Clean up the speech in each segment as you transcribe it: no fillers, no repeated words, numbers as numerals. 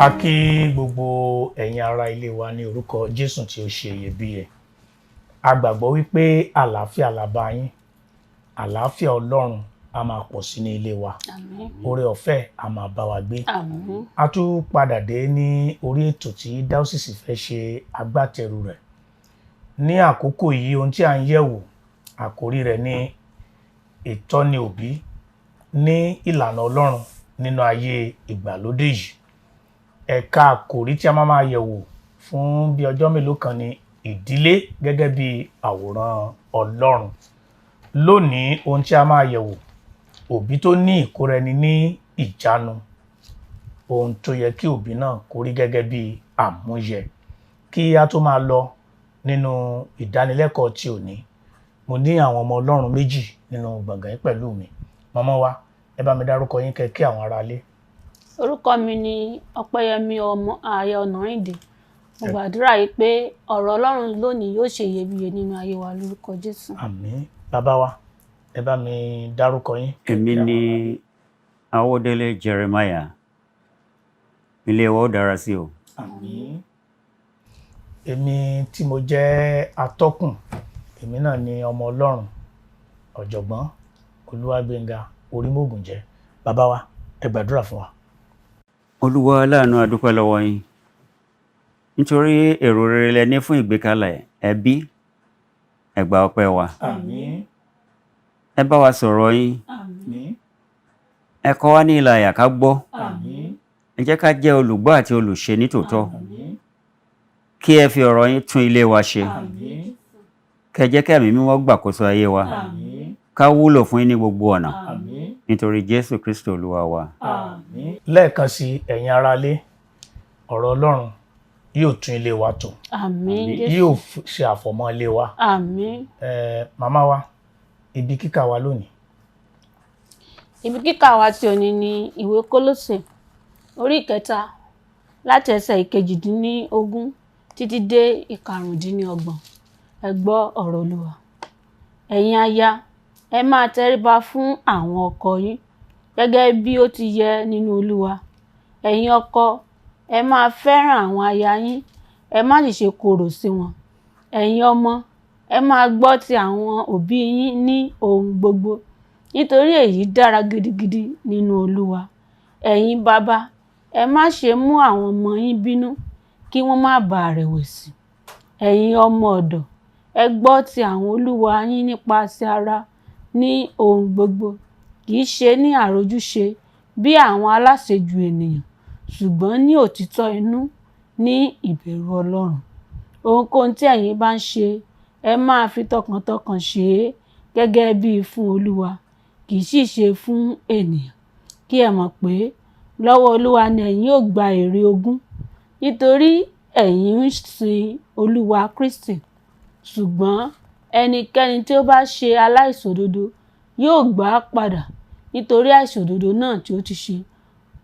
A kí gbogbo ẹ̀yin ará ilé wa ní orúkọ Jésù tí ó ṣe iyebíye. A gbàgbọ́ wípé àlàáfíà la bá yín. Àlàáfíà Ọlọ́run a máa pọ̀ sí ní ilé wa. Àmín. Oore ọ̀fẹ́ a máa bá wa gbé. Àmín. A tún padà dé ní orí ètò tí Dáósìsì fẹ́ ṣe agbátẹrù rẹ̀. Ní àkókò yìí ohun tí a ń yẹ̀wò àkórí rẹ̀ ní ìtọ́ni òbí ní ìlànà Ọlọ́run nínú ayé ìgbàlódé yìí. Ẹ̀ka àkórí tí a máa yẹ̀wò fún bí ọjọ́ mélòó kan ni ìdílé gẹ́gẹ́ bí àwòrán Ọlọ́run. Lónìí ohun tí a máa yẹ̀wò òbí tó ní ìkóra-ẹni-ní-ìjánu. Ohun tó yẹ kí òbí náà kó rí gẹ́gẹ́ bí àmúyẹ. Kí a tó máa lọ nínú ìdánilẹ́kọ̀ọ́ tí òní, mo ní àwọn ọmọ Ọlọ́run méjì nínú gbọ̀ngàn yìí pẹ̀lú mi. Màmá wa, ẹ bá mi dárúkọ yín kẹ́ kí àwọn aráalé. Orúkọ mi ni Ọpẹ́yẹmí ọmọ Ààyè Ọ̀nàrìndé. Mo gbàdúrà yìí pé ọ̀rọ̀ Ọlọ́run lónìí yóò ṣe iyebíye nínú ayé wa lórúkọ Jésù. Àmín. Bàbá wa, ẹ bá mi dárúkọ yín. Èmi ni Awódélé Jeremiah. Ilé wa ó dára sí o. Àmín. Èmi tí mo jẹ́ atọ́kùn, èmi náà ni ọmọ Ọlọ́run, ọ̀jọ̀gbọ́n Olúwàgbénga Orímógùnjẹ́. Bàbá wa, ẹ gbàdúrà fún wa. Olúwa aláàánú, a dúpẹ́ lọ́wọ́ yín. Nítorí èrò rere lẹ ní fún ìgbékalẹ̀ ẹbí, ẹ gbà ọpẹ́ wa. Àmín. Ẹ bá wa sọ̀rọ̀ yín. Àmín. Ẹ kọ́ wa ní ìlàyà ká gbọ́. Àmín. Ẹ jẹ́ ká jẹ́ olùgbọ́ àti olùṣe nítòótọ́. Àmín. Kí ẹ fi ọ̀rọ̀ yín tún ilé wa ṣe. Àmín. Kẹ́ jẹ́ kí Ẹ̀mí Mímọ́ gbàkóso ayé wa. Àmín. Ká wúlò fún yín ní gbogbo ọ̀nà. Àmín. Nítorí Jésù Kristi Olúwa wa. Àmín. Lẹ́ẹ̀kan sí ẹ̀yin aráalé, ọ̀rọ̀ Ọlọ́run yóò tún ilé wa tò. Àmín Jésù. Yóò ṣe àfọ̀mọ́ ilé wa. Àmín. Màmá wa, ibi kíkà wa lónìí. Ibi kíkà wa tí òní ni ìwé Kólósè orí 3 láti ẹsẹ̀ 18 títí dé 25. Ẹ gbọ́ ọ̀rọ̀ Olúwa. Ẹ̀yin aya, ẹ máa tẹríba fún àwọn ọkọ yín gẹ́gẹ́ bí ó ti yẹ nínú Olúwa. Ẹ̀yin ọkọ, ẹ máa fẹ́ràn àwọn aya yín, ẹ má sì ṣe korò sí wọn. Ẹ̀yin ọmọ, ẹ máa gbọ́ ti àwọn òbí yín ní ohun gbogbo, nítorí èyí dára gidigidi nínú Olúwa. Ẹ̀yin bàbá, ẹ má ṣe mú àwọn ọmọ yín bínú kí wọ́n má bàa rẹ̀wẹ̀sì. Ẹ̀yin ọmọ ọ̀dọ̀, ẹ gbọ́ ti àwọn olúwa yín nípasẹ̀ ara ní ohun gbogbo, kì í ṣe ní àròjúṣe bí àwọn aláṣejù ènìyàn, ṣùgbọ́n ní òtítọ́ inú ní ìbẹ̀rù Ọlọ́run. Ohunkóhun tí ẹ̀yin bá ń ṣe, ẹ máa fi tọkàntọkàn ṣe é gẹ́gẹ́ bí fún Olúwa, kì í sì ṣe fún ènìyàn. Kí ẹ mọ̀ pé lọ́wọ́ Olúwa ni ẹ̀yin yóò gba èrè ogún, nítorí ẹ̀yin ń sin Olúwa Kristi. Ṣùgbọ́n ẹnikẹ́ni tí ó bá ṣe aláìṣòdodo yóò gbà á padà nítorí àìṣòdodo náà tí ó ti ṣe,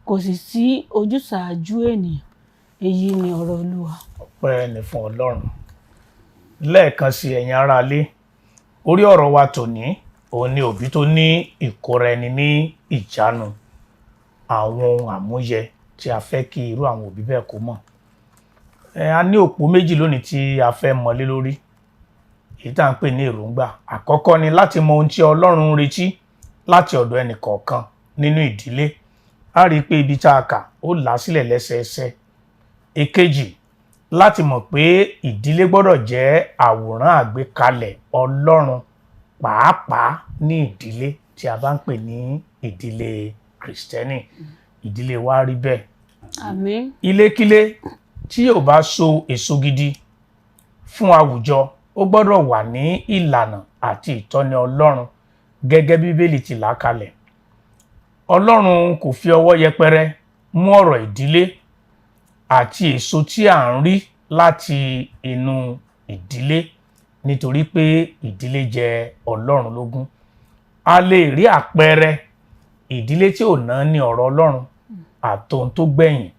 kò sì sí ojúsàájú ènìyàn. Èyí ni ọ̀rọ̀ Olúwa. Ọpẹ́ ni fún Ọlọ́run. Lẹ́ẹ̀kan sí ẹ̀yin aráalé, orí ọ̀rọ̀ wa tòní òun ni òbí tó ní ìkóra-ẹni-ní-ìjánu. Àwọn ohun àmúyẹ tí a fẹ́ kí irú àwọn òbí bẹ́ẹ̀ kó mọ̀. A ní òpó méjì lónìí tí a fẹ́ mọlé lórí. Èyí tá à ń pè ní èròǹgbà. Àkọ́kọ́ ni láti mọ ohun tí Ọlọ́run ń retí láti ọ̀dọ̀ ẹnì kọ̀ọ̀kan nínú ìdílé. A rí i pé ibi tá a kà ó là á sílẹ̀ lẹ́sẹẹsẹ. Èkejì, láti mọ̀ pé ìdílé gbọ́dọ̀ jẹ́ àwòrán àgbékalẹ̀ Ọlọ́run pàápàá ní ìdílé tí a bá ń pè ní ìdílé Kristieni. Ìdílé wa rí bẹ́ẹ̀. Àmín. Ilé-ki-le tí yóò bá so èso gidi fún àwùjọ, ó gbọ́dọ̀ wà ní ìlànà àti ìtọ́ni Ọlọ́run gẹ́gẹ́ bí Bibeli ti là á kalẹ̀. Ọlọ́run kò fi ọwọ́ yẹpẹrẹ mú ọ̀rọ̀ ìdílé àti èso tí à ń rí láti inú ìdílé, nítorí pé ìdílé jẹ Ọlọ́run lógún. A lè rí àpẹẹrẹ ìdílé tí ò ná ní ọ̀rọ̀ Ọlọ́run àtohun tó gbẹ̀yìn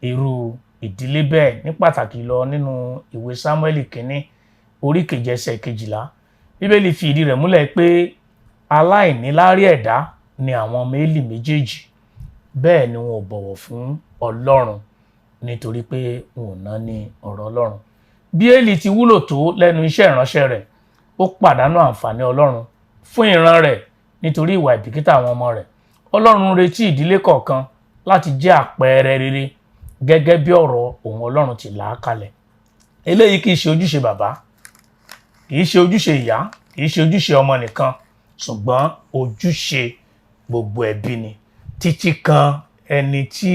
irú ìdílé bẹ́ẹ̀, ní pàtàkì lọ nínú ìwé Sámúẹ́lì kínní orí 7 ẹsẹ̀ 12. Bíbélì fi ìdí rẹ̀ múlẹ̀ pé aláìníláárí ẹ̀dá ni àwọn ọmọ Élì méjèèjì, bẹ́ẹ̀ ni wọn ò bọ̀wọ̀ fún Ọlọ́run. nítorí pé wọn ò ná ní ọ̀rọ̀ Ọlọ́run. Bí Élì ti wúlò tó lẹ́nu iṣẹ́ ìránṣẹ́ rẹ̀, ó pàdánù àǹfààní Ọlọ́run fún ìran rẹ̀ nítorí ìwà ìbìkítà àwọn ọmọ rẹ̀. Ọlọ́run retí ìdílé kọ̀ọ̀kan láti jẹ́ àpẹẹrẹ rere gẹ́gẹ́ bí ọ̀rọ̀ ohùn Ọlọ́run ti là á kalẹ̀. Eléyìí kì í ṣe ojúṣe bàbá, kì í ṣe ojúṣe ìyá, kì í ṣe ojúṣe ọmọ nìkan, ṣùgbọ́n ojúṣe gbogbo ẹbí ni, títí kan ẹni tí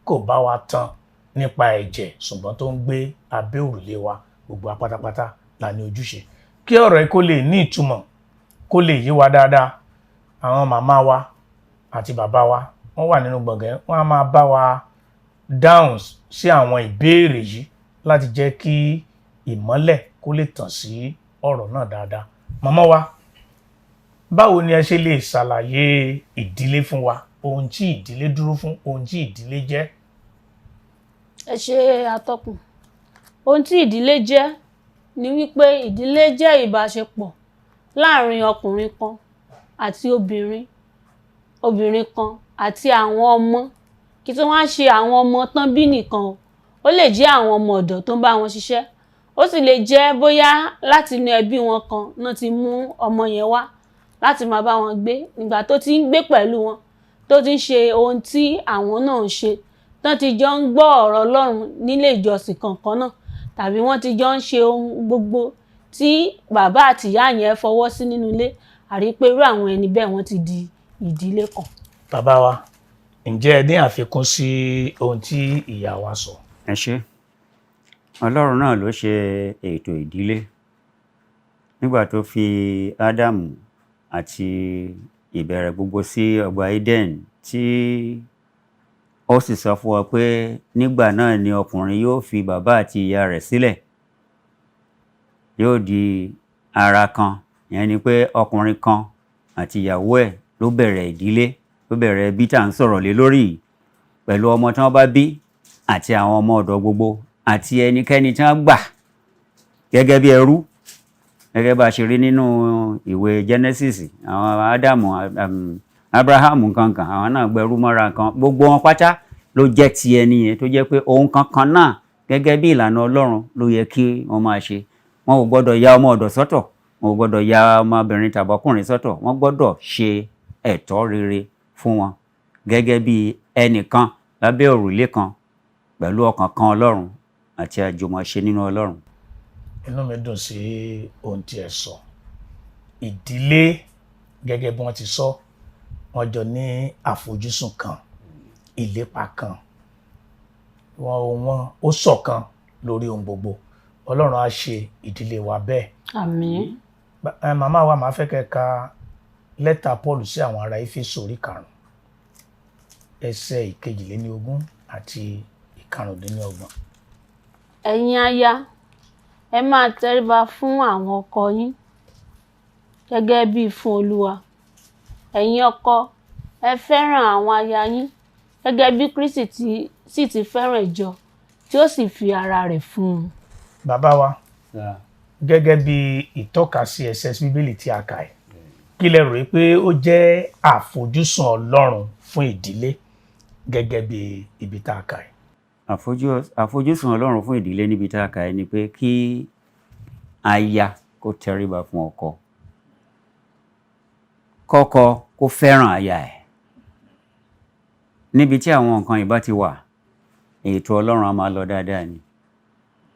kò bá wa tán nípa ẹ̀jẹ̀ ṣùgbọ́n tó ń gbé abẹ́ òrùlé wa. Gbogbo apátápátá la ní ojúṣe. Kí ọ̀rọ̀ yìí kó lè ní ìtumọ̀, kó lè yé wa dáadáa, àwọn màmá wa àti bàbá wa wọ́n wà nínú gbọ̀ngàn, wọ́n á máa bá wa dáhùn sí àwọn ìbéèrè yìí láti jẹ́ kí ìmọ́lẹ̀ kó lè tàn sí ọ̀rọ̀ náà dáadáa. Màmá wa, báwo ni ẹ ṣe lè ṣàlàyé ìdílé fún wa, ohun tí ìdílé dúró fún, ohun tí ìdílé jẹ́? Ẹ ṣe atọ́kùn. Ohun tí ìdílé jẹ́ ni wípé ìdílé jẹ́ ìbáṣepọ̀ láàrin ọkùnrin kan àti obìnrin kan àti àwọn ọmọ. Kí tí wọ́n á ṣe àwọn ọmọ tán bí nìkan o. Ó lè jẹ́ àwọn ọmọ ọ̀dọ̀ tó ń bá wọn ṣiṣẹ́. Ó sì lè jẹ́ bóyá láti inú ẹbí wọn kan náà ti mú ọmọ yẹn wá láti máa bá wọn gbé. Nígbà tó ti ń gbé pẹ̀lú wọn, tó ti ń ṣe ohun tí àwọn náà ń ṣe, tán ti jọ ń gbọ́ ọ̀rọ̀ Ọlọ́run nílé ìjọsìn kankan náà, tàbí wọ́n ti jọ ń ṣe ohun gbogbo tí bàbá àti ìyá yẹn fọwọ́ sí nínú ilé, àrí pé irú àwọn ẹni bẹ́ẹ̀ wọ́n ti di ìdílé kan. Bàbá wa, ǹjẹ́ ẹ ní àfikún sí ohun tí ìyá wa sọ? Ẹ ṣé. Ọlọ́run náà ló ṣe ètò ìdílé nígbà tó fi Ádámù àti ìbẹ̀rẹ̀ gbogbo sí ọgbà Eden, tí ó sì sọ fún wa pé nígbà náà ni ọkùnrin yóò fi bàbá àti ìyá rẹ̀ sílẹ̀, yóò di ara kan. Ìyẹn ni pé ọkùnrin kan àti ìyàwó ẹ̀ ló bẹ̀rẹ̀ ìdílé, ló bẹ̀rẹ̀ bí tá à ń sọ̀rọ̀ lé lórí, pẹ̀lú ọmọ tí wọ́n bá bí àti àwọn ọmọ ọ̀dọ̀ gbogbo àti ẹnikẹ́ni tí wọ́n gbà gẹ́gẹ́ bí ẹrú, gẹ́gẹ́ bá ṣe rí nínú ìwé Genesis. Àwọn Ádámù, Abrahamu kankan, àwọn náà gbẹrú mọ́ra kan. Gbogbo wọn pátá ló jẹ́ ti ẹni yẹn, tó jẹ́ pé ohun kankan náà gẹ́gẹ́ bí ìlànà Ọlọ́run ló yẹ kí wọ́n máa ṣe. Wọn ò gbọ́dọ̀ ya ọmọ ọ̀dọ̀ sọ́tọ̀, wọn ò gbọ́dọ̀ ya ọmọbìnrin tàbọ́kùnrin sọ́tọ̀. Wọ́n gbọ́dọ̀ ṣe ẹ̀tọ́ rere fún wọn gẹ́gẹ́ bí ẹnìkan lábẹ́ òrùlé kan, pẹ̀lú ọkàn kan Ọlọ́run àti àjùmọ̀ṣe nínú Ọlọ́run. Inú mi dùn sí ohun tí ẹ sọ. Ìdílé gẹ́gẹ́ bí wọ́n ti sọ, wọ́n jọ ní àfojúsùn kan, ìlépa kan, wọ́n ó ṣọ̀kan lórí ohun gbogbo. Ọlọ́run á ṣe ìdílé wa bẹ́ẹ̀. Àmín. Màmá wa, màá fẹ́ kẹ́ ka lẹ́tà Paul sí àwọn ará Éfésù orí 5, ẹsẹ̀ 22 àti 25. Ẹ̀yin aya, ẹ máa tẹríba fún àwọn ọkọ yín gẹ́gẹ́ bí fún Olúwa. Ẹ̀yin ọkọ, ẹ fẹ́ràn àwọn aya yín gẹ́gẹ́ bí Kristi sì ti fẹ́ràn ìjọ, tí ó sì fi ara rẹ̀ fún un. Bàbá wa, gẹ́gẹ́ bí ìtọ́kasí ẹsẹ̀ Bíbélì tí a kà ẹ́, kí lẹ rò pé ó jẹ́ àfojúsùn Ọlọ́run fún ìdílé gẹ́gẹ́ bí ibi tá a kà ẹ́? Àfojúsùn Ọlọ́run fún ìdílé níbi tá a kà ẹ́ ni pé kí aya kó tẹríba fún ọkọ, kọ́kọ kó fẹ́ràn aya ẹ̀. Níbi tí àwọn nǹkan ìbá ti wà, ètò Ọlọ́run á máa lọ dáadáa ni.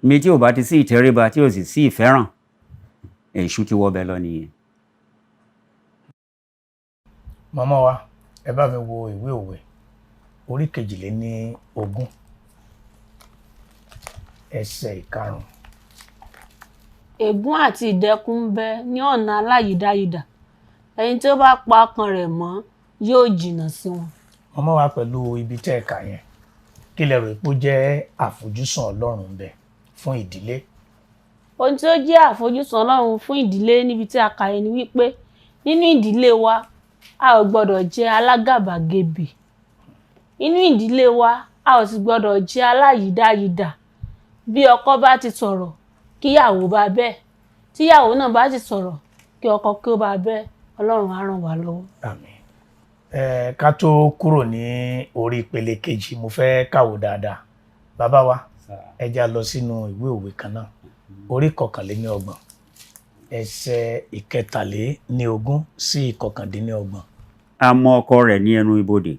Mi tí ò bá ti sí ìtẹríba, tí ò sì sí ìfẹ́ràn, èṣù ti wọbẹ̀ lọ nìyẹn. Màmá wa, ẹ bá mi wo ìwé òwe orí 22 ẹsẹ̀ 5. Ègún àti ìdẹkùn ń bẹ ní ọ̀nà aláyídáyidà, ẹni tí ó bá pa ọkàn rẹ̀ mọ́ yóò jìnnà sí wọn. Màmá wa, pẹ̀lú ibi tẹ́ ẹ kà yẹn, kí lẹ rò pé ó jẹ́ àfojúsùn Ọlọ́run ń bẹ fún ìdílé? Ohun tí ó jẹ́ àfojúsùn Ọlọ́run fún ìdílé níbi tí a kà yẹn ni wípé nínú ìdílé wa a ò gbọ́dọ̀ jẹ́ alágàbàgebè. Nínú ìdílé wa a ò sì gbọ́dọ̀ jẹ́ aláyídáyidà. Bí ọkọ bá ti sọ̀rọ̀, kíyàwó bá bẹ́ẹ̀. Tíyàwó náà bá ti sọ̀rọ̀, kí ọkọ kí ó bá bẹ́ẹ̀. Ọlọ́run á ràn wá lọ́wọ́. Àmín. Ká tó kúrò ní orí ìpele kejì, mo fẹ́ kàwò dáadáa. bàbá wa ẹ já lọ sínú ìwé òwe kan náà orí 29 ẹsẹ̀ 23 sí 29. A mọ ọkọ rẹ̀ ní ẹnu ibodè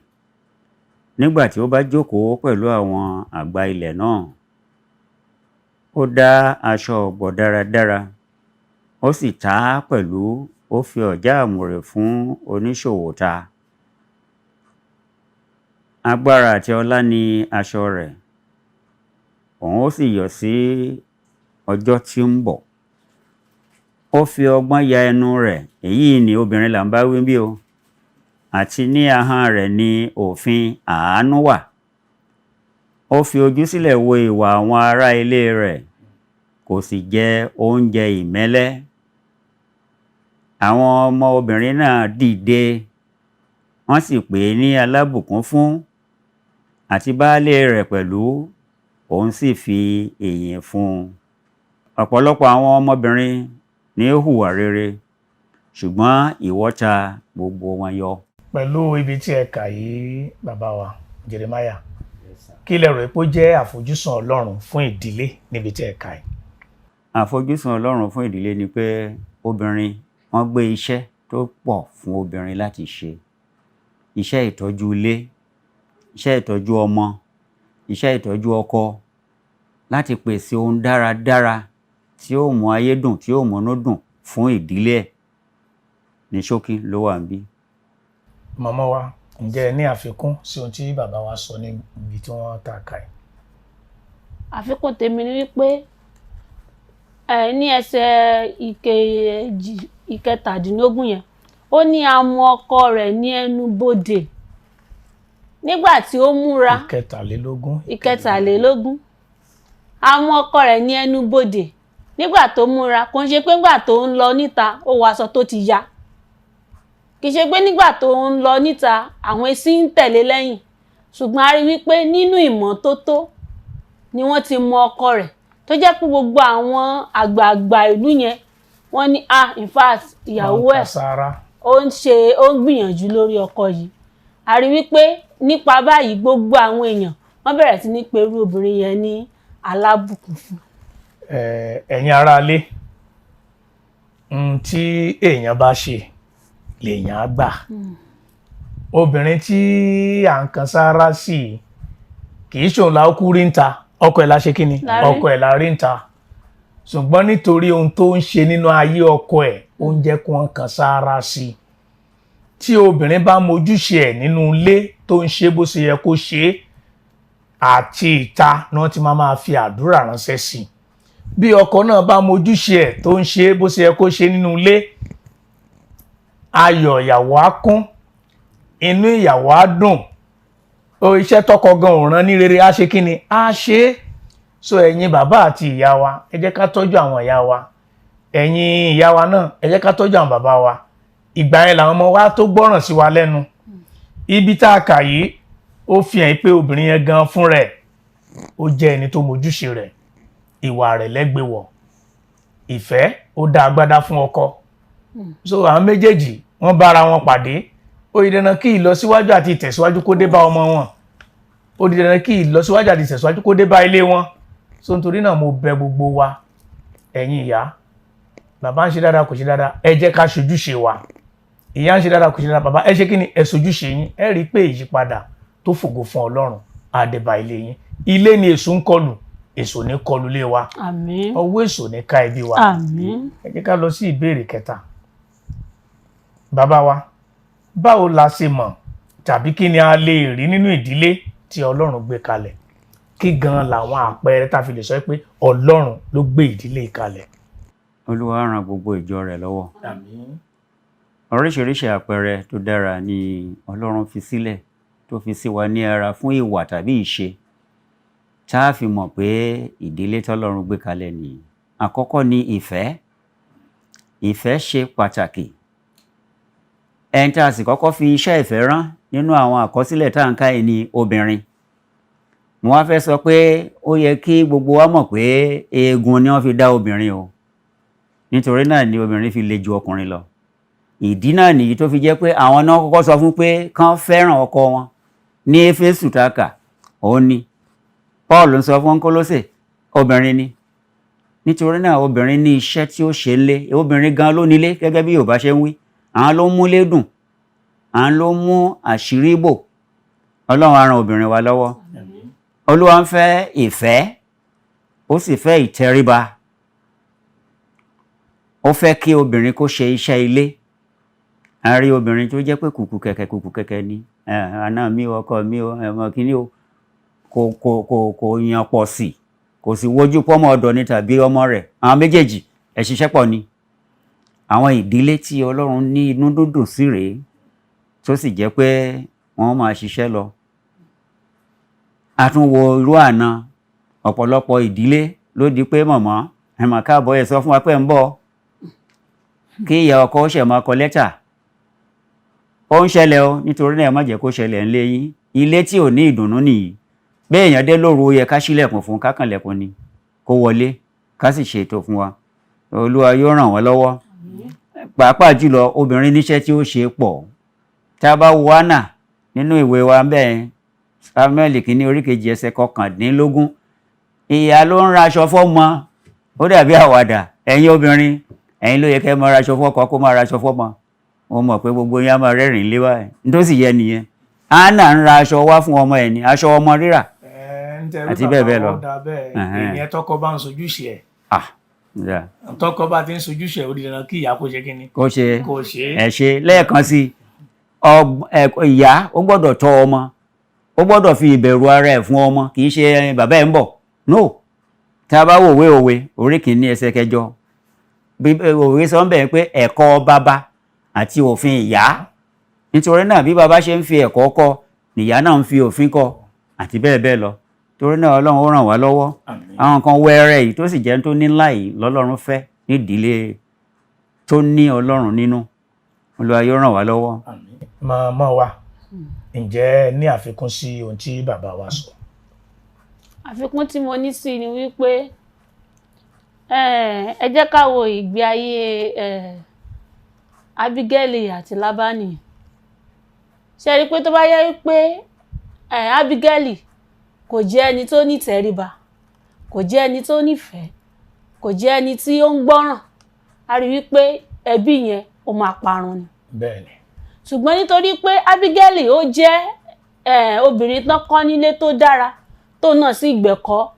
nígbà tí ó bá jókòó pẹ̀lú àwọn àgbà ilẹ̀ náà. Ó dá aṣọ ọ̀gbọ̀ dáradára, ó sì tà á pẹ̀lú, ó fi ọ̀já àmùrè fún oníṣòwò ta. Agbára àti ọlá ni aṣọ rẹ̀, òun ó sì yọ̀ sí ọjọ́ tí ń bọ̀. Ó fi ọgbọ́n ya ẹnu rẹ̀, èyí ni obìnrin là ń bá wí bí o, àti ní ahọ́n rẹ̀ ni òfin àánú wà. Ó fi ojú sílẹ̀ wo ìwà àwọn ará ilé rẹ̀, kò sì jẹ oúnjẹ ìmẹ́lẹ́. Àwọn ọmọ obìnrin náà dìde, wọ́n sì pè é ní alábùkún fún, àti baálé rẹ̀ pẹ̀lú, òun sì fi ìyìn fún un. Ọ̀pọ̀lọpọ̀ àwọn ọmọbìnrin ni ó hùwà rere, ṣùgbọ́n ìwọ ta gbogbo wọn yọ. Pẹ̀lú ibi tí ẹ kà yìí bàbá wa Jeremiah, kí lẹ rò pé ó jẹ́ àfojúsùn Ọlọ́run fún ìdílé níbi tí ẹ kà yìí? Àfojúsùn Ọlọ́run fún ìdílé ni pé obìnrin, wọ́n gbé iṣẹ́ tó pọ̀ fún obìnrin láti ṣe. Iṣẹ́ ìtọ́jú ilé, iṣẹ́ ìtọ́jú ọmọ, iṣẹ́ ìtọ́jú ọkọ, láti pèsè ohun dáradára tí ó mú ayé dùn, tí ó múnú dùn fún ìdílé ẹ̀. Ní ṣókí ló wà níbí. Màmá wa, ǹjẹ́ ẹ ní àfikún sí ohun tí bàbá wa sọ níbi tí wọ́n ta kà yìí? Àfikún tèmi ni wípé ní ẹsẹ̀ 17 yẹn, ó ní a mú ọkọ rẹ̀ ní ẹnu bodè nígbà tí ó múra. 23. A mú ọkọ rẹ̀ ní ẹnu bodè nígbà tó múra, kò ń ṣe pé nígbà tó ń lọ níta ó wọ aṣọ tó ti ya, kì í ṣe pé nígbà tó ń lọ níta àwọn esí ń tẹ̀lé lẹ́yìn, ṣùgbọ́n a rí wípé nínú ìmọ́tótó ni wọ́n ti mú ọkọ rẹ̀, tó jẹ́ pé gbogbo àwọn àgbààgbà ìlú yẹn wọ́n ní in fact ìyàwó ẹ̀ ó ń gbìyànjú lórí ọkọ yìí. A rí wípé nípa báyìí gbogbo àwọn èèyàn wọ́n bẹ̀rẹ̀ sí ní pẹ̀rú obìnrin yẹn ní alábùkún fún. Ẹ̀yin aráalé, tí èèyàn bá ṣe lèèyàn á gbà. Obìnrin tí à ń kan sáárá sí kì í ṣòun la ó kú rí ń ta, ọkọ ẹ̀ la ṣe kí ni? Ọkọ ẹ̀ la rí ń ta. Ṣùgbọ́n nítorí ohun tó ń ṣe nínú ayé ọkọ ẹ̀, ó ń jẹ́ kó ń kan sáárá sí. Tí obìnrin bá mójúṣe ẹ̀ nínú ilé tó ń ṣe bó ṣe yẹ kó ṣe, àti ìta náà ti máa fi àdúrà ránṣẹ́ sí. Bí ọkọ náà bá mójúṣe ẹ̀ tó ń ṣe bó ṣe yẹ kó ṣe nínú ilé, ayọ̀ ìyàwó á kún, inú ìyàwó á dùn, iṣẹ́ tọkọ gan ò rán ní rere á ṣe kí ni? Á ṣe. So ẹ̀yin bàbá àti ìyá wa, ẹ jẹ́ ká tọ́jú àwọn ìyá wa. Ẹ̀yin ìyá wa náà, ẹ jẹ́ ká tọ́jú àwọn bàbá wa. Ìgbà yẹn làwọn ọmọ wa tó gbọ́ràn sí wa lẹ́nu. Ibi tá a kà yìí, ó fi hàn pé obìnrin yẹn gan fún rẹ̀, ó jẹ́ ẹni tó mójúṣe rẹ̀, ìwà rẹ̀ lẹ́gbẹ̀wọ̀, ìfẹ́, ó dá agbádá fún ọkọ. So àwọn méjèèjì wọ́n bára wọn pàdé, ó di dandan kí ìlọsíwájú àti ìtẹ̀síwájú kó dé bá ọmọ wọn, ó di dandan kí ìlọsíwájú àti ìtẹ̀síwájú kó dé bá ilé wọn. So nítorí náà mo bẹ̀ gbogbo wa, ẹ̀yin ìyá, bàbá ń ṣe dáadáa kò ṣe dáadáa, ẹ jẹ́ ká ṣojúṣe wa. Ìyá ń ṣe dáadáa kò ṣe dáadáa, bàbá ẹ ṣe kí ni? Ẹ ṣojúṣe yín, ẹ rí i pé ìyípadà tó fògo fún Ọlọ́run á dé bá ilé yín. Ilé ni èso ń kọlù, èso ní kọlù ilé wa. Àmín. Ọwọ́ èso ní ká ẹbí wa. Àmín. Ẹ jẹ́ ká lọ sí ìbéèrè 3. Bàbá wa, báwo la ṣe mọ̀ tàbí kí ni a lè rí nínú ìdílé tí Ọlọ́run gbé kalẹ̀? Kí gan làwọn àpẹẹrẹ tá fi lè sọ pé Ọlọ́run ló gbé ìdílé kalẹ̀? Olúwa ràn gbogbo ìjọ rẹ̀ lọ́wọ́. Àmín. Oríṣiríṣi àpẹẹrẹ tó dára ni Ọlọ́run fi sílẹ̀, tó fi sí wa ní ara fún ìwà tàbí ìṣe tá a fi mọ̀ pé ìdílé tọ́lọ́run gbé kalẹ̀ nìyí. Àkọ́kọ́ ni ìfẹ́. Ìfẹ́ ṣe pàtàkì. Ẹni tá a sì kọ́kọ́ fi iṣẹ́ ìfẹ́ rán nínú àwọn àkọsílẹ̀ tá à ń ká yìí ni obìnrin. Mo wá fẹ́ sọ pé ó yẹ kí gbogbo wa mọ̀ pé eegun ni wọ́n fi dá obìnrin o. Nítorí náà ni obìnrin fi le ju ọkùnrin lọ. Ìdí náà nìyí tó fi jẹ́ pé àwọn náà kọ́kọ́ sọ fún pé kán fẹ́ràn ọkọ wọn. Ní Éfésù tá a kà, òun ni Paul ń sọ fún Kólósè obìnrin ni nítorí náà obìnrin ní iṣẹ́ tí ó ṣe lé obìnrin gan ló nílé gẹ́gẹ́ bí Yorùbá ṣe ń wí àwọn ló ń múlé dùn àwọn ló ń mú àṣírí bò Ọlọ́run á ran obìnrin wa lọ́wọ́ Olúwa ń fẹ́ ìfẹ́ ó sì fẹ́ ìtẹríba ó fẹ́ kí obìnrin kó ṣe iṣẹ́ ilé a rí obìnrin tó jẹ́ pé kùkù kẹ̀kẹ́ ni àná mi ọkọ mi ẹ̀mọ kìíní o kò yan pọ̀ sí kò sì wojú pọ́mọ ọ̀dọ̀ ni tàbí ọmọ rẹ̀ àwọn méjèèjì ẹ̀ ṣiṣẹ́ pọ̀ ni àwọn ìdílé tí Ọlọ́run ní inú dúndùn sí rèé tó sì jẹ́ pé wọ́n máa ṣiṣẹ́ lọ a tún wo irú àná ọ̀pọ̀lọpọ̀ ìdílé ló di pé mọ̀mọ́ ẹ mà káàbọ̀ ẹ sọ fún wa pé ń bọ̀ kí ìyá ọkọ ó ṣẹ̀ máa kọ lẹ́tà ó ń ṣẹlẹ̀ o nítorí náà ẹ má jẹ́ kó ṣẹlẹ̀ ńlé yín ilé tí ò ní ìdùnnú nìyí bẹ́ẹ̀ èèyàn dé lóru ó yẹ ká ṣílẹ̀kùn fún kákànlẹ̀kùn ni kó wọlé ká sì ṣètò fún wa Olúwa yóò ràn wọ́n lọ́wọ́ pàápàá jùlọ obìnrin níṣẹ́ tí ó ṣe pọ̀ tá a bá wo Hánà nínú ìwé wa bẹ́ẹ̀ Sámúẹ́lì kìíní orí kejì ẹsẹ̀ 19 ìyá ló ń ra aṣọ fọ́mọ ó dàbí àwàdà ẹ̀yin obìnrin ẹ̀yin ló yẹ kẹ́ máa ra aṣọ fọ́kọ kó máa ra aṣọ fọ́mọ wọ́n mọ̀ pé gbogbo yín á máa rẹ́rìn-ín lé báyìí nítòsí yẹ nìyẹn Hánà ń ra aṣọ wá fún ọmọ ẹ̀ ní aṣọ ọmọ rírà àti bẹ́ẹ̀ bẹ́ẹ̀ lọ. ìyẹn tọkọ bá ń sojúṣe ẹ̀ tọkọ bá ti ń sojúṣe ẹ̀ ó di dandan kí ìyá kó ṣe kí ni kó ṣe ẹ̀ ṣe lẹ́ẹ̀kan sí ìyá ó gbọ́dọ̀ tọ́ ọmọ ó gbọ́dọ̀ fi ìbẹ̀rù ara ẹ̀ fún ọmọ kì í ṣe bàbá ẹ̀ ń bọ̀ no tí a bá wò òwe orí kìíní ẹsẹ̀ 8 òwe sọ ń bẹ̀ pé ẹ̀kọ́ bàbá àti òfin ìyá nítorí náà bí bàbá ṣe ń fi ẹ̀kọ́ kọ́ nìyá náà ń fi òfin kọ́ àti bẹ́ẹ̀ bẹ́ẹ̀ lọ torí náà Ọlọ́run ó ràn wá lọ́wọ́ àwọn kan wẹ́rẹ́ yìí tó sì jẹ́ tó ní láì lọ́lọ́run fẹ́ nídìílé tó ní Ọlọ́run nínú Olúwa yóò ràn wá lọ́wọ́. màmá wa ǹjẹ́ ní àfikún sí ohun tí bàbá wa sọ. àfikún tí mo ní sí ni wípé ẹ jẹ́ ká wo ìgbé ayé Ábígẹ́lì àti Lábánì ṣe rí pé tó bá yẹ pé Ábígẹ́lì kò jẹ́ ẹni tó ní ìtẹríba kò jẹ́ ẹni tó nífẹ̀ẹ́ kò jẹ́ ẹni tí ó ń gbọ́ràn a rí wípé ẹbí yẹn ó máa parun ni. bẹ́ẹ̀ni. ṣùgbọ́n nítorí pé Ábígẹ́lì ó jẹ́ obìnrin tán kọ́ nílé tó dára tó náà sí ìgbẹ̀kọ́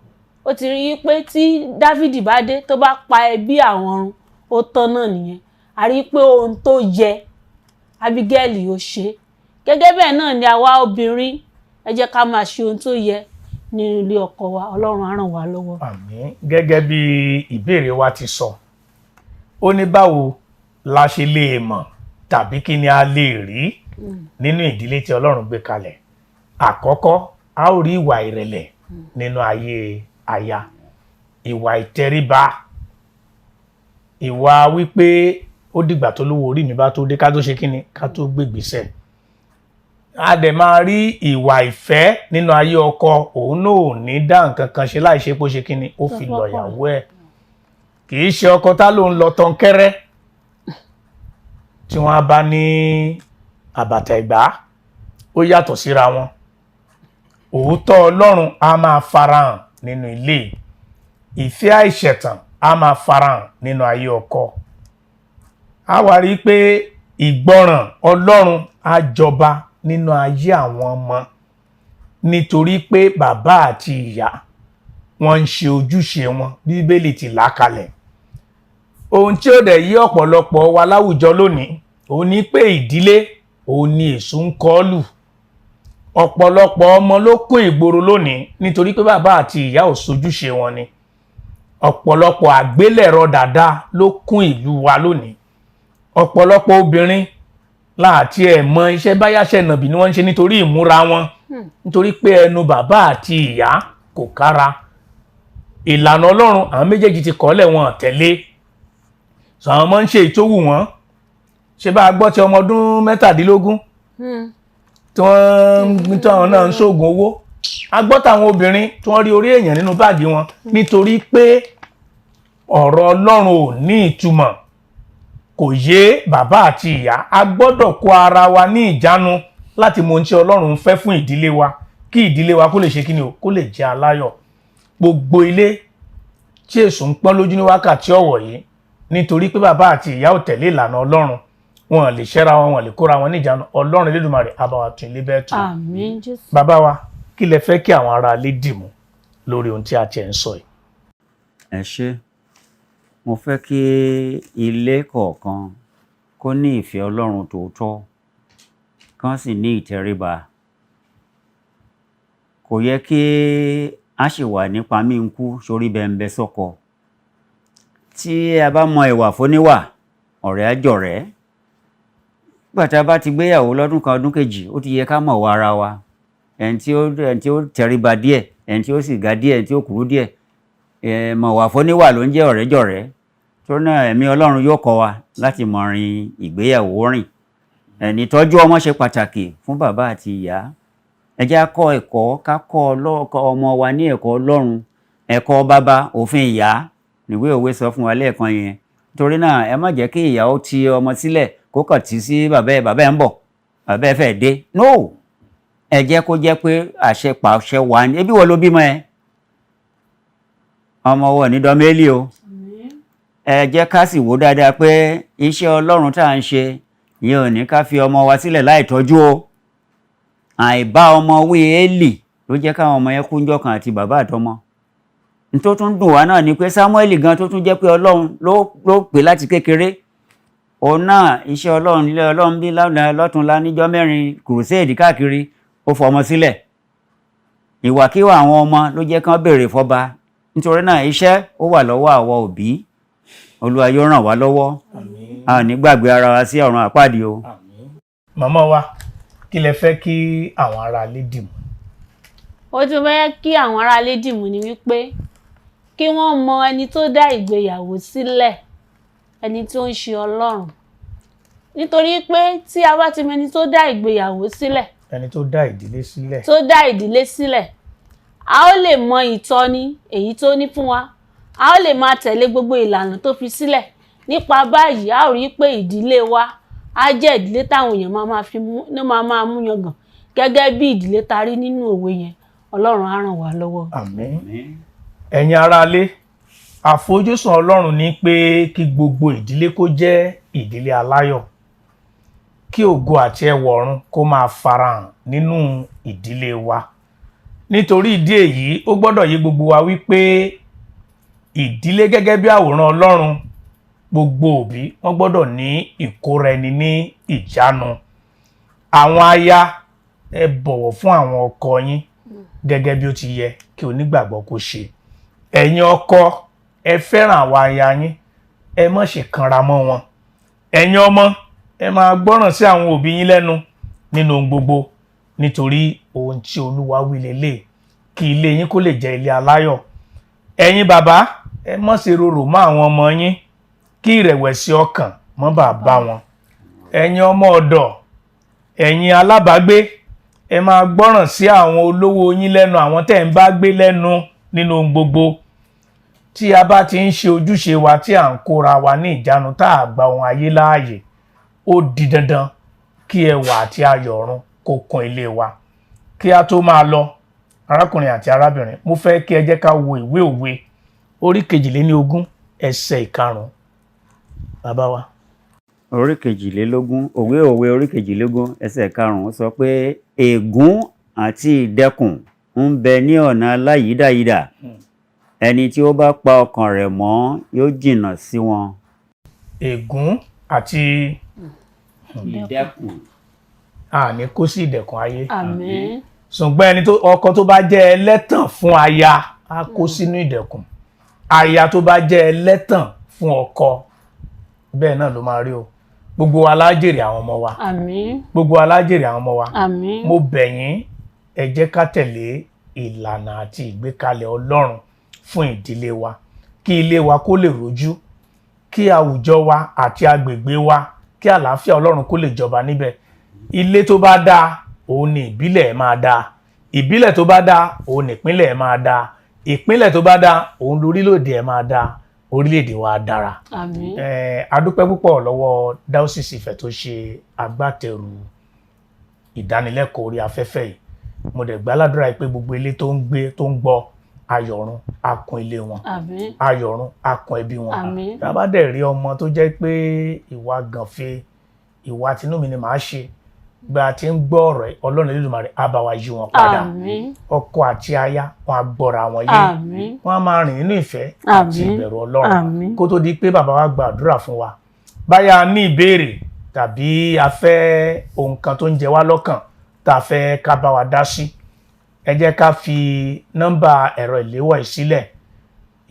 ó ti rí pé tí Dáfídì bá dé tó bá pa ẹbí àwọn run ó tán náà nìyẹn a rí pé ohun tó yẹ Ábígẹ́lì ó ṣe gẹ́gẹ́ bẹ́ẹ̀ náà ni àwa obìnrin ẹ jẹ́ ká máa ṣe ohun tó yẹ nínú ilé ọkọ wa Ọlọ́run á ràn wá lọ́wọ́. àmín. gẹ́gẹ́ bí ìbéèrè wa ti sọ ó ní báwo la ṣe lè mọ̀ tàbí kí ni a lè rí nínú ìdílé tí Ọlọ́run gbé kalẹ̀. àkọ́kọ́ a ó rí ìwà ìrẹ̀lẹ̀ nínú ayé aya ìwà ìtẹríba ìwà wípé ó dìgbà tó lówó orí mi bá tó dé ká tó ṣe kí ni ká tó gbégbèsẹ̀. a dẹ̀ máa rí ìwà ìfẹ́ nínú ayé ọkọ òun náà ò ní dá nǹkan kan ṣe láì ṣe pé ó ṣe kí ni ó fi lọ ìyàwó ẹ̀ kì í ṣe ọkọ tá ló ń lọ tán kẹ́rẹ́ tí wọ́n bá ní àbàtà ìgbà ó yàtọ̀ síra wọn òótọ́ Ọlọ́run á máa farahàn nínú ilé ìfẹ́ àìṣẹ̀tàn á máa farahàn nínú ayé ọkọ a wá rí pé ìgbọràn Ọlọ́run á jọba nínú ayé àwọn ọmọ nítorí pé bàbá àti ìyá wọ́n ń ṣe ojúṣe wọn Bíbélì ti là kalẹ̀. ohun tí ó dẹ̀ yí ọ̀pọ̀lọpọ̀ wa láwùjọ lónìí òun ní pé ìdílé òun ni èṣù ń kọlù ọ̀pọ̀lọpọ̀ ọmọ ló kún ìgboro lónìí nítorí pé bàbá àti ìyá ò sojúṣe wọn ni ọ̀pọ̀lọpọ̀ àgbélẹ̀rọ dàda ló kún ìlú wa lónìí ọ̀pọ̀lọpọ̀ obìnrin láti ẹ̀ mọ iṣẹ́ báyáṣẹ́ nàbì ni wọ́n ń ṣe nítorí ìmúra wọn nítorí pé ẹnu bàbá àti ìyá kò kára ìlànà Ọlọ́run àwọn méjèèjì ti kọ́lẹ̀ wọn tẹ̀lé sọ àwọn ọmọ ń ṣe ìtòwù wọn ṣe bá a gbọ́ ti ọmọ ọdún 17 tí wọ́n náà ń ṣoògùn owó a gbọ́ táwọn obìnrin tí wọ́n rí orí èèyàn nínú báàgì wọn nítorí pé ọ̀rọ̀ Ọlọ́run ò ní ìtumọ̀ kò yé bàbá àti ìyá a gbọ́dọ̀ kó ara wa ní ìjánu láti mọ ohun tí Ọlọ́run ń fẹ́ fún ìdílé wa kí ìdílé wa kó lè ṣe kí ni o kó lè jẹ́ aláyọ̀ gbogbo ilé tí èṣù ń pọ́n lójú ní wákàtí ọ̀wọ̀ yìí nítorí pé bàbá àti ìyá ò tẹ̀lé ìlànà Ọlọ́run, wọn lè ṣẹ́ra wọn lè kóra wọn níjànú. Ọlọ́run Elédùmarè á bá wa tún ilé bẹ́ẹ̀ tù. Àmín Jésù. Bàbá wa, kí lẹ fẹ́ kí àwọn ará ilé dìmú lórí ohun tí a ti ẹ̀ ń sọ yìí? Ẹ ṣé, mo fẹ́ kí ilé kọ̀ọ̀kan kó ní ìfẹ́ Ọlọ́run tòótọ́, kán sì ní ìtẹríba. Kò yẹ kí a ṣì wà nípa mí ń kú sórí bẹ́ńbẹ́ sọ́kọ. Tí a bá mọ ìwà fóníwà, ọ̀rẹ́ á jọ̀rẹ́. Nígbà tá a bá ti gbéyàwó lọ́dún kan ọdún kejì, ó ti yẹ ká mọ̀ wá ara wa. Ẹni tí ó tẹríba díẹ̀, ẹni tí ó sì ga díẹ̀, ẹni tí ó kúrú díẹ̀. Mọ̀ wà fóníwà ló ń jẹ́ ọ̀rẹ́ jọ̀rẹ́. Torí náà ẹ̀mí Ọlọ́run yóò kọ́ wa láti mọ rin ìgbéyàwó rìn. Ìtọ́jú ọmọ ṣe pàtàkì fún bàbá àti ìyá. Ẹ jẹ́ á kọ́ ẹ̀kọ́, ká kọ́ ọmọ wa ní ẹ̀kọ́ Ọlọ́run, ẹ̀kọ́ bàbá, òfin ìyá. Níwé òwe sọ fún wa lẹ́ẹ̀kan yẹn. Torí náà ẹ má jẹ́ kí ìyá ó ti ọmọ sílẹ̀ kó kàn tí sí bàbá ẹ̀ ń bọ̀, bàbá ẹ̀ fẹ́ dé. No! Ẹ jẹ́ kó jẹ́ pé àṣẹ wà ní. Ẹbí wo ló bímọ ẹ? Ọmọ wọ̀ ní dọ́mẹ́lì o. Ẹ jẹ́ ká sì wò dáadáa pé iṣẹ́ Ọlọ́run tá à ń ṣe ìyẹn ò ní ká fi ọmọ wa sílẹ̀ láì tọ́jú o. Àìbá ọmọ wí Élì ló jẹ́ káwọn ọmọ yẹn kú ńjọ́ kan àti bàbá àtọmọ. N tó tún dùn wá náà ni pé Sámúẹ́lì gan tó tún jẹ́ pé Ọlọ́run ló pè láti kékeré. Òun náà iṣẹ́ Ọlọ́run ilé Ọlọ́run bí lọ́túnla níjọ́ mẹ́rin kùrùsẹ́ẹ̀dì káàkiri, ó fọmọ sílẹ̀. Ìwàkíwà àwọn ọmọ ló jẹ́ kán béèrè fọba. Nítorí náà iṣẹ́ ó wà lọ́wọ́ àwọn òbí. Olúwa yóò ràn wá lọ́wọ́. A ò ní gbàgbé ara wa sí ọ̀run àpáàdì o. Màmá wa, kí lẹ fẹ́ kí àwọn ará ilé dìmú? Ó tún fẹ́ kí àwọn ará ilé dìmú ni wípé kí wọ́n mọ ẹni tó dá ìgbéyàwó sílẹ̀, ẹni tó ń ṣe Ọlọ́run. Nítorí pé tí a bá ti mọ ẹni tó dá ìgbéyàwó sílẹ̀, ẹni tó dá ìdílé sílẹ̀, a ó lè mọ ìtọ́ni èyí tó ní fún wa. A ó lè máa tẹ̀lé gbogbo ìlànà tó fi sílẹ̀. Nípa báyìí, a ó rí pé ìdílé wa á jẹ́ ìdílé táwọn èèyàn máa mú yangàn gẹ́gẹ́ bí ìdílé ta rí nínú òwe yẹn. Ọlọ́run á ràn wá lọ́wọ́. Àmín. Ẹ̀yin aráalé, àfojúsùn Ọlọ́run ni pé kí gbogbo ìdílé kó jẹ́ ìdílé aláyọ̀, kí ògo àti ẹwà ọ̀run kó máa farahàn nínú ìdílé wa. Nítorí ìdí èyí, ó gbọ́dọ̀ yé gbogbo wa wípé ìdílé gẹ́gẹ́ bí àwòrán Ọlọ́run, gbogbo òbí wọ́n gbọ́dọ̀ ní ìkóra-ẹni-ní-ìjánu. Àwọn aya, ẹ bọ̀wọ̀ fún àwọn ọkọ yín gẹ́gẹ́ bí ó ti yẹ kí onígbàgbọ́ kó ṣe. Ẹ̀yin ọkọ, ẹ fẹ́ràn àwọn aya yín, ẹ má ṣe kanra mọ́ wọn. Ẹ̀yin ọmọ, ẹ máa gbọ́ràn sí àwọn òbí yín lẹ́nu nínú ohun gbogbo, nítorí ohun tí Olúwa wí lélẹ̀, kí ilé yín kó lè jẹ́ ilé aláyọ̀. Ẹ̀yin bàbá, ẹ má ṣe rorò mọ́ àwọn ọmọ yín, kí ìrẹ̀wẹ̀sì ọkàn má bàa bá wọn. Ẹ̀yin ọmọ ọ̀dọ̀, ẹ̀yin alábàágbé, ẹ máa gbọ́ràn sí àwọn olówó yín lẹ́nu, àwọn tẹ́ ń bá gbé lẹ́nu nínú ohun gbogbo. Tí a bá ti ń ṣe ojúṣe wa tí à ń kóra wa ní ìjánu tá a gba ohun ayé láàyè, ó di dandan kí ẹwà àti ayọ̀ ọ̀run kó kún ilé wa. Kí a tó máa lọ, arákùnrin àti arábìnrin, mo fẹ́ kí ẹ jẹ́ ká wo ìwé òwe orí 22 ẹsẹ̀ 5. Bàbá wa. Orí 22, òwe orí 22 ẹsẹ̀ 5 sọ pé ègún àti ìdẹkùn ń bẹ ní ọ̀nà aláyídáyídà. Ẹni tí ó bá pa ọkàn rẹ̀ mọ́ yóò jìnnà sí wọn. Ègún àti ìdẹkùn. Ní kó sí ìdẹ̀kùn ayé. Àmín. Ṣùgbọ́n ọkọ tó bá jẹ́ ẹlẹ́tàn fún aya á kó sínú ìdẹ̀kùn. Aya tó bá jẹ́ ẹlẹ́tàn fún ọkọ, bẹ́ẹ̀ náà ló máa rí o. Gbogbo wa la jèrè àwọn ọmọ wa. Àmín. Gbogbo wa la jèrè àwọn ọmọ wa. Àmín. Mo bẹ̀ yín, ẹ jẹ́ ká tẹ̀lé ìlànà àti ìgbékalẹ̀ Ọlọ́run fún ìdílé wa, kí ilé wa kó lè rojú, kí àwùjọ wa àti agbègbè wa, kí àlàáfíà Ọlọ́run kó lè jọba níbẹ̀. Ilé tó bá dáa, òun ni ìbílẹ̀ ẹ̀ máa dáa. Ìbílẹ̀ tó bá dáa, òun ni ìpínlẹ̀ ẹ̀ máa dáa. Ìpínlẹ̀ tó bá dáa, òun lórílẹ̀-èdè ẹ̀ máa dáa. Orílẹ̀-èdè wa dára. Àmín. A dúpẹ́ púpọ̀ lọ́wọ́ Dáósìsì Ifẹ̀ tó ṣe agbátẹrù ìdánilẹ́kọ̀ọ́ orí afẹ́fẹ́ yìí. Mo dẹ̀ gbàládùra pé gbogbo ilé tó ń gbọ́ ayọ̀ ọ̀run á kún ilé wọn, Àmín. ayọ̀ ọ̀run á kún ẹbí wọn. Àmín. Tá a bá dẹ̀ rí ọmọ tó jẹ́ pé ìwà gànfẹ́, ìwà tinú mi ni màá ṣe, gba ti ń gbọ́ ọ̀rọ̀ Ọlọ́run Olódùmarè á bá wa yí wọn padà. Àmín. Ọkọ àti aya wọn á gbọ́ra wọn yé, Àmín. wọn á máa rìn nínú ìfẹ́ àti Àmín. ìbẹ̀rù Ọlọ́run. Àmín. Kó tó di pé bàbá wa gba àdúrà fún wa, báyà ní ìbéèrè tàbí a fẹ́ ohun kan tó ń jẹ wá lọ́kàn tá a fẹ́ ká bá wa dá sí, ẹ jẹ́ ká fi nọ́mbà ẹ̀rọ ìléwọ́ yìí sílẹ̀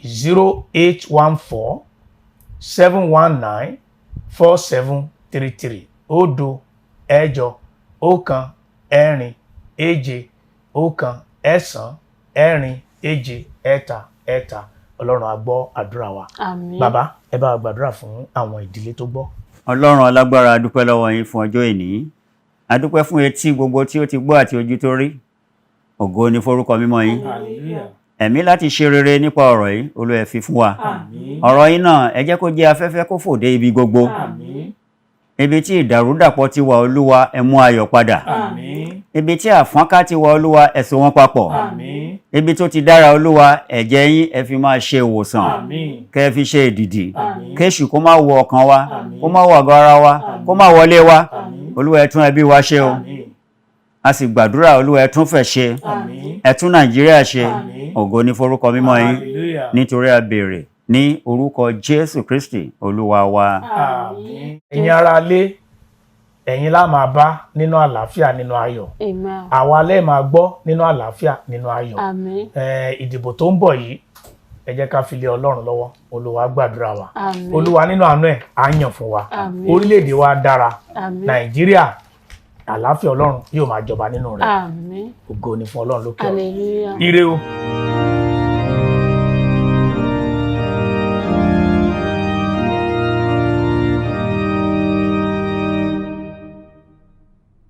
0814 719 4733 òdo ẹ̀jọ ọ̀kan ẹ̀rin èje ọ̀kan ẹ̀sán ẹ̀rin èje ẹ̀ta ẹ̀ta. Ọlọ́run á gbọ́ àdúrà wa. Àmín. Bàbá ẹ bá wa gbàdúrà fún àwọn ìdílé tó gbọ́. Ọlọ́run alágbára, a dúpẹ́ lọ́wọ́ yín fún ọjọ́ ìní. A dúpẹ́ fún etí gbogbo tí ó ti gbọ́ àti ojú tó rí. Ògo ni forúkọ mímọ́ yín. Hallelujah. Ẹ̀mí láti ṣe rere nípa ọ̀rọ̀ yìí, Olúwa ẹ fi fún wa. Àmín. Ọ̀rọ̀ yín náà ẹ jẹ́ kó jẹ́ afẹ́fẹ́ kó fò dé ibi gbogbo. Àmín. Ibi tí ìdàrúdàpọ̀ ti wà, Olúwa ẹ mú ayọ̀ padà. Àmín. Ibi tí àfọ́nká ti wà, Olúwa ẹ so wọ́n papọ̀. Àmín. Ibi tó ti dára, Olúwa ẹ̀jẹ̀ yín ẹ fi máa ṣe ìwòsàn. Àmín. Kẹ́ ẹ fi ṣe ìdìdì. Àmín. Kéṣù kó má wọ ọkàn wa, Àmín. kó má wọ àgọ́ ara wa, kó má wọlé wa. Àmín. Olúwa ẹ tún ẹbí wa ṣe o. Àmín. A sì gbàdúrà, Olúwa ẹ tún fẹ̀ ṣe. Àmín. Ẹ tún Nàìjíríà ṣe. Àmín. Ògo ni forúkọ mímọ́ yín. Hallelujah. Nítorí a béèrè ní orúkọ Jésù Kristi Olúwa wa. Àmín. Ẹ̀yin ará ilé, ẹ̀yin la máa bá nínú àlàáfíà nínú ayọ̀. Amen. Àwa lẹ́ máa gbọ́ nínú àlàáfíà nínú ayọ̀. Àmín. Ìdìbò tó ń bọ̀ yìí, ẹ jẹ́ ká fi lé Ọlọ́run lọ́wọ́. Olúwa gbàdúrà wa. Àmín. Olúwa nínú àánú ẹ̀ á yàn fún wa. Àmín. Orílẹ̀-èdè wa dára. Àmín. Nàìjíríà, àlàáfíà Ọlọ́run yóò máa jọba nínú rẹ̀. Àmín. Ògo ni fún Ọlọ́run lókè ọ̀run. Hallelujah. Ire o.